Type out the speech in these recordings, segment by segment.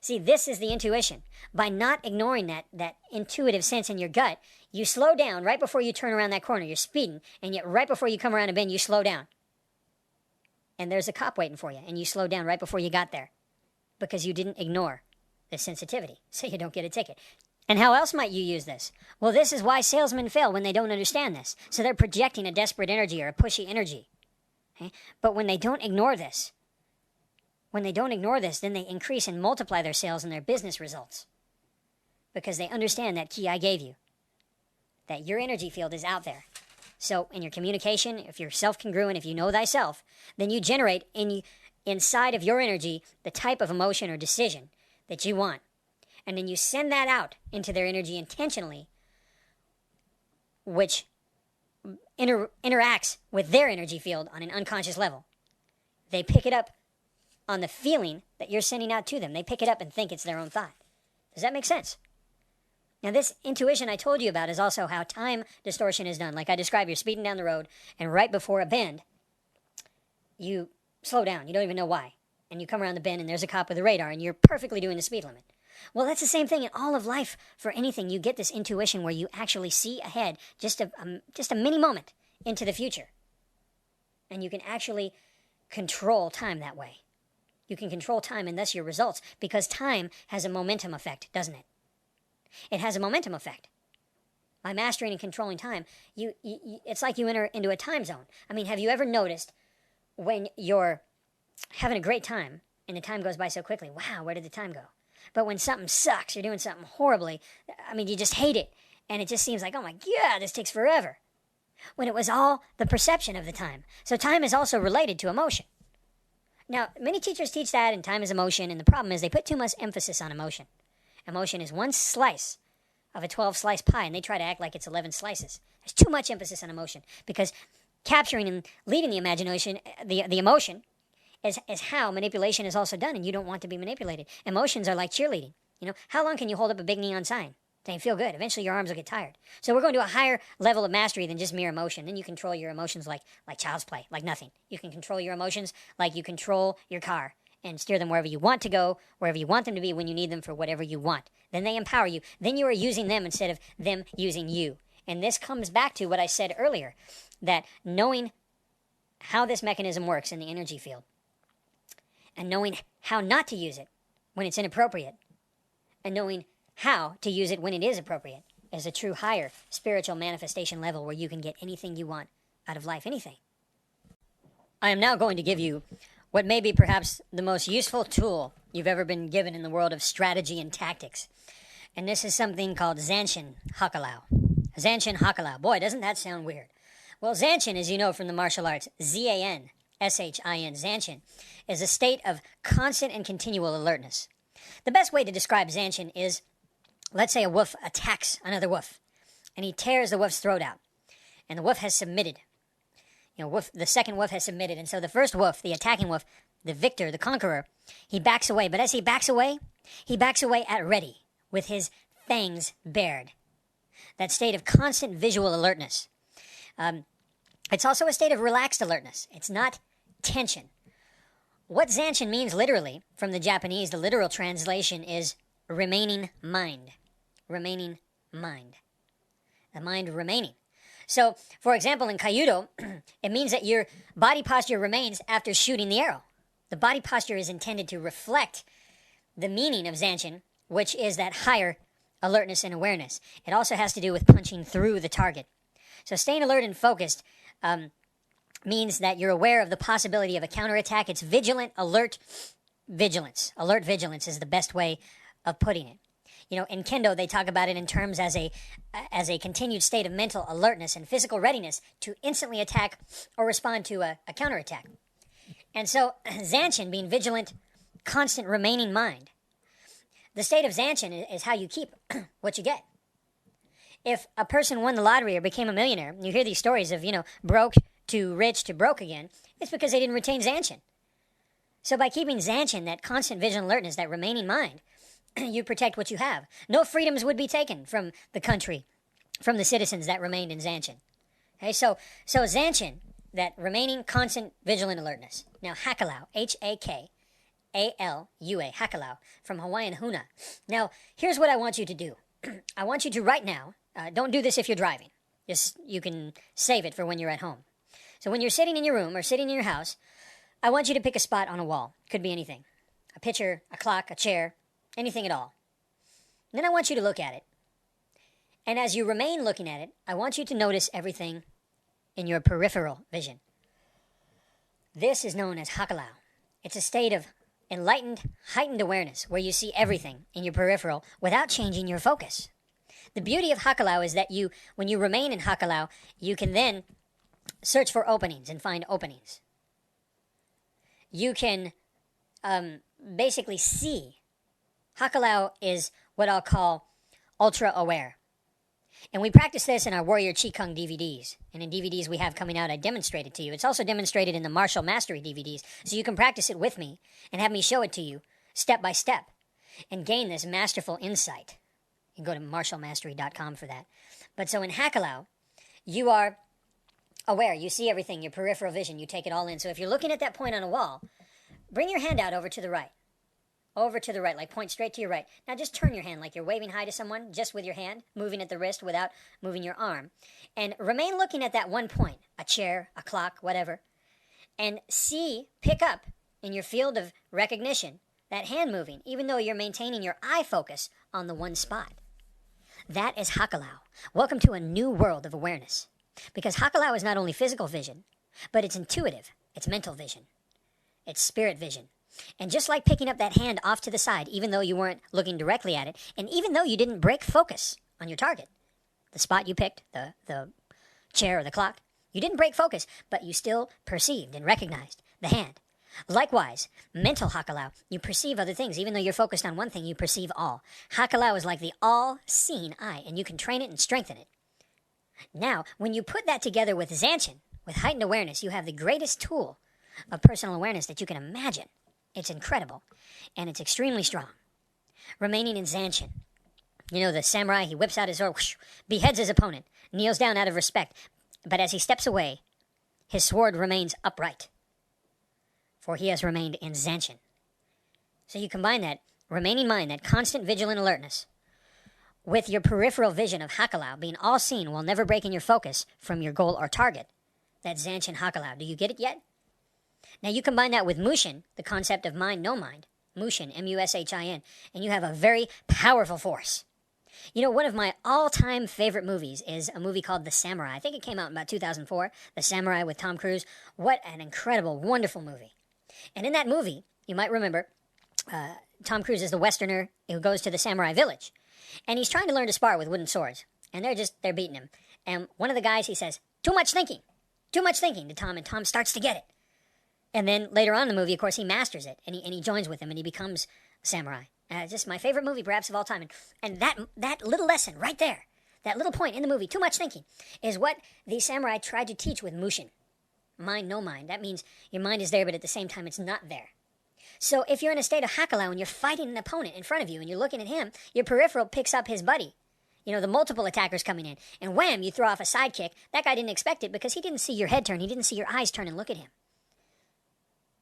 See, this is the intuition. By not ignoring that intuitive sense in your gut, you slow down right before you turn around that corner. You're speeding, and yet right before you come around a bend, you slow down. And there's a cop waiting for you, and you slow down right before you got there because you didn't ignore the sensitivity, so you don't get a ticket. And how else might you use this? Well, this is why salesmen fail when they don't understand this. So they're projecting a desperate energy or a pushy energy. Okay? But when they don't ignore this, then they increase and multiply their sales and their business results. Because they understand that key I gave you, that your energy field is out there. So in your communication, if you're self-congruent, if you know thyself, then you generate inside of your energy the type of emotion or decision that you want. And then you send that out into their energy intentionally, which interacts with their energy field on an unconscious level. They pick it up on the feeling that you're sending out to them. They pick it up and think it's their own thought. Does that make sense? Now, this intuition I told you about is also how time distortion is done. Like I described, you're speeding down the road, and right before a bend, you slow down. You don't even know why. And you come around the bend, and there's a cop with a radar, and you're perfectly doing the speed limit. Well, that's the same thing in all of life. For anything, you get this intuition where you actually see ahead just a mini moment into the future. And you can actually control time that way. You can control time and thus your results, because time has a momentum effect, doesn't it? It has a momentum effect. By mastering and controlling time, it's like you enter into a time zone. I mean, have you ever noticed when you're having a great time and the time goes by so quickly? Wow, where did the time go? But when something sucks, you're doing something horribly, I mean, you just hate it. And it just seems like, oh my God, this takes forever. When it was all the perception of the time. So time is also related to emotion. Now, many teachers teach that, and time is emotion, and the problem is they put too much emphasis on emotion. Emotion is one slice of a 12-slice pie, and they try to act like it's 11 slices. There's too much emphasis on emotion, because capturing and leading the imagination, the emotion, is how manipulation is also done, and you don't want to be manipulated. Emotions are like cheerleading. You know, how long can you hold up a big neon sign? It ain't feel good. Eventually your arms will get tired. So we're going to a higher level of mastery than just mere emotion. Then you control your emotions like child's play, like nothing. You can control your emotions like you control your car and steer them wherever you want to go, wherever you want them to be when you need them for whatever you want. Then they empower you. Then you are using them instead of them using you. And this comes back to what I said earlier, that knowing how this mechanism works in the energy field and knowing how not to use it when it's inappropriate and knowing how to use it when it is appropriate is a true higher spiritual manifestation level where you can get anything you want out of life, anything. I am now going to give you what may be perhaps the most useful tool you've ever been given in the world of strategy and tactics. And this is something called Zanshin Hakalau. Zanshin Hakalau. Boy, doesn't that sound weird. Well, Zanshin, as you know from the martial arts, Zanshin, Zanshin, is a state of constant and continual alertness. The best way to describe Zanshin is, let's say a wolf attacks another wolf, and he tears the wolf's throat out, and the wolf has submitted. The second wolf has submitted, and so the first wolf, the attacking wolf, the victor, the conqueror, he backs away. But as he backs away at ready, with his fangs bared. That state of constant visual alertness. It's also a state of relaxed alertness. It's not tension. What Zanshin means literally, from the Japanese, the literal translation is remaining mind. Remaining mind. The mind remaining. So, for example, in Kyudo, it means that your body posture remains after shooting the arrow. The body posture is intended to reflect the meaning of Zanshin, which is that higher alertness and awareness. It also has to do with punching through the target. So staying alert and focused means that you're aware of the possibility of a counterattack. It's vigilant, alert, vigilance. Alert vigilance is the best way of putting it. You know, in Kendo, they talk about it in terms as a continued state of mental alertness and physical readiness to instantly attack or respond to a counterattack. And so, Zanshin being vigilant, constant remaining mind. The state of Zanshin is how you keep what you get. If a person won the lottery or became a millionaire, you hear these stories of, broke to rich to broke again, it's because they didn't retain Zanshin. So by keeping Zanshin, that constant vigilant alertness, that remaining mind, you protect what you have. No freedoms would be taken from the country, from the citizens that remained in Zanshin. Okay, so Zanshin, that remaining constant vigilant alertness. Now, Hakalau, Hakalau, H-A-L-U-A, hakalau, from Hawaiian huna. Now, here's what I want you to do. I want you to right now, don't do this if you're driving. Just, you can save it for when you're at home. So when you're sitting in your room or sitting in your house, I want you to pick a spot on a wall. Could be anything. A picture, a clock, a chair, anything at all. And then I want you to look at it. And as you remain looking at it, I want you to notice everything in your peripheral vision. This is known as hakalau. It's a state of enlightened, heightened awareness where you see everything in your peripheral without changing your focus. The beauty of hakalau is that when you remain in hakalau, you can then search for openings and find openings. You can basically see. Hakalau is what I'll call ultra-aware. And we practice this in our Warrior Qigong DVDs. And in DVDs we have coming out, I demonstrate it to you. It's also demonstrated in the Martial Mastery DVDs. So you can practice it with me and have me show it to you step by step and gain this masterful insight. You can go to martialmastery.com for that. But so in hakalau, you are aware. You see everything, your peripheral vision. You take it all in. So if you're looking at that point on a wall, bring your hand out over to the right. Over to the right, like point straight to your right. Now just turn your hand like you're waving hi to someone, just with your hand, moving at the wrist without moving your arm. And remain looking at that one point, a chair, a clock, whatever. And pick up in your field of recognition that hand moving, even though you're maintaining your eye focus on the one spot. That is hakalau. Welcome to a new world of awareness. Because hakalau is not only physical vision, but it's intuitive, it's mental vision, it's spirit vision. And just like picking up that hand off to the side, even though you weren't looking directly at it, and even though you didn't break focus on your target, the spot you picked, the chair or the clock, you didn't break focus, but you still perceived and recognized the hand. Likewise, mental hakalau, you perceive other things. Even though you're focused on one thing, you perceive all. Hakalau is like the all-seeing eye, and you can train it and strengthen it. Now, when you put that together with Zanchin, with heightened awareness, you have the greatest tool of personal awareness that you can imagine. It's incredible, and it's extremely strong. Remaining in Zanchin. You know, the samurai, he whips out his sword, whoosh, beheads his opponent, kneels down out of respect. But as he steps away, his sword remains upright, for he has remained in Zanchin. So you combine that remaining mind, that constant vigilant alertness, with your peripheral vision of hakalau, being all seen while never breaking your focus from your goal or target. That's Zanchin hakalau. Do you get it yet? Now you combine that with Mushin, the concept of mind, no mind. Mushin, M-U-S-H-I-N. And you have a very powerful force. You know, one of my all-time favorite movies is a movie called The Samurai. I think it came out in about 2004. The Samurai with Tom Cruise. What an incredible, wonderful movie. And in that movie, you might remember, Tom Cruise is the Westerner who goes to the samurai village. And he's trying to learn to spar with wooden swords. And they're beating him. And one of the guys, he says, too much thinking to Tom. And Tom starts to get it. And then later on in the movie, of course, he masters it, and he joins with him, and he becomes a samurai. Just my favorite movie, perhaps, of all time. And that little lesson right there, that little point in the movie, too much thinking, is what the samurai tried to teach with Mushin. Mind, no mind. That means your mind is there, but at the same time, it's not there. So if you're in a state of hakalau and you're fighting an opponent in front of you, and you're looking at him, your peripheral picks up his buddy. You know, the multiple attackers coming in. And wham, you throw off a side kick. That guy didn't expect it because he didn't see your head turn. He didn't see your eyes turn and look at him.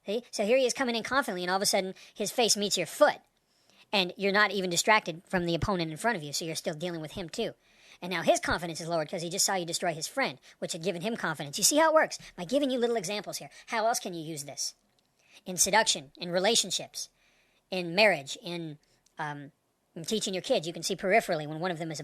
See? So here he is coming in confidently, and all of a sudden, his face meets your foot. And you're not even distracted from the opponent in front of you, so you're still dealing with him too. And now his confidence is lowered because he just saw you destroy his friend, which had given him confidence. You see how it works? By giving you little examples here. How else can you use this? In seduction, in relationships, in marriage, in teaching your kids. You can see peripherally when one of them is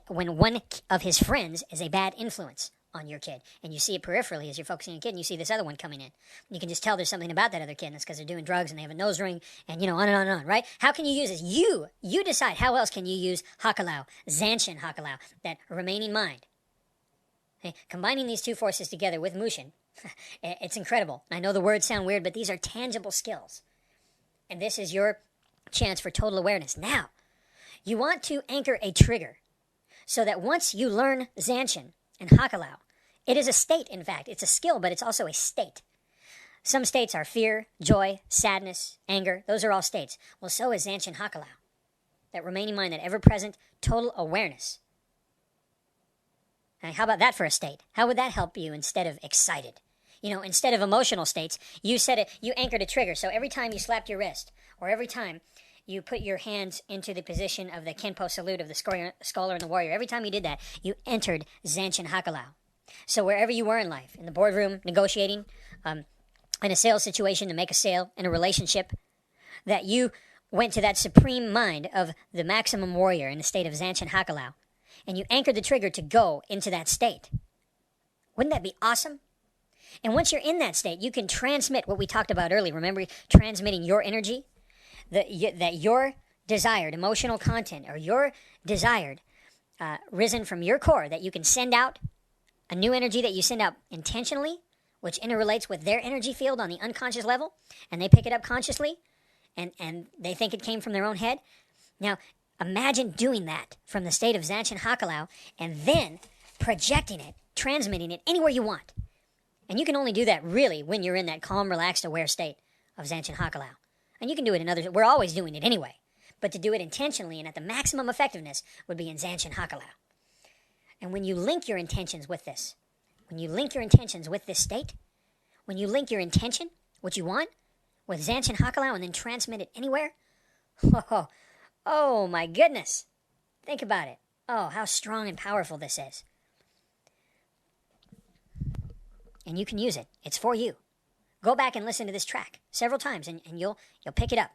when one of his friends is a bad influence on your kid. And you see it peripherally as you're focusing on your kid, and you see this other one coming in. You can just tell there's something about that other kid, and it's because they're doing drugs and they have a nose ring, and on and on and on, right? How can you use this? You decide. How else can you use hakalau, Zanchin hakalau, that remaining mind? Okay? Combining these two forces together with Mushin, it's incredible. I know the words sound weird, but these are tangible skills. And this is your chance for total awareness. Now, you want to anchor a trigger so that once you learn Zanchin and hakalau, it is a state, in fact. It's a skill, but it's also a state. Some states are fear, joy, sadness, anger. Those are all states. Well, so is Zanchin hakalau. That remaining mind, that ever-present total awareness. Now, how about that for a state? How would that help you instead of excited? Instead of emotional states, you anchored a trigger. So every time you slapped your wrist, or every time you put your hands into the position of the Kenpo salute of the scholar and the warrior, every time you did that, you entered Zanchin Hakalau. So wherever you were in life, in the boardroom, negotiating, in a sales situation to make a sale, in a relationship, that you went to that supreme mind of the maximum warrior in the state of Zanchin Hakalau, and you anchored the trigger to go into that state. Wouldn't that be awesome? And once you're in that state, you can transmit what we talked about earlier. Remember, transmitting your energy? That your desired emotional content, or your desired risen from your core, that you can send out a new energy that you send out intentionally, which interrelates with their energy field on the unconscious level, and they pick it up consciously, and they think it came from their own head. Now, imagine doing that from the state of Zanchin Hakalau, and then projecting it, transmitting it anywhere you want. And you can only do that really when you're in that calm, relaxed, aware state of Zanchin Hakalau. And you can do it in others. We're always doing it anyway. But to do it intentionally and at the maximum effectiveness would be in Zanchin Hakalau. And when you link your intentions with this, when you link your intentions with this state, when you link your intention, what you want, with Zanchin Hakalau and then transmit it anywhere, oh my goodness. Think about it. Oh, how strong and powerful this is. And you can use it. It's for you. Go back and listen to this track several times, and you'll pick it up.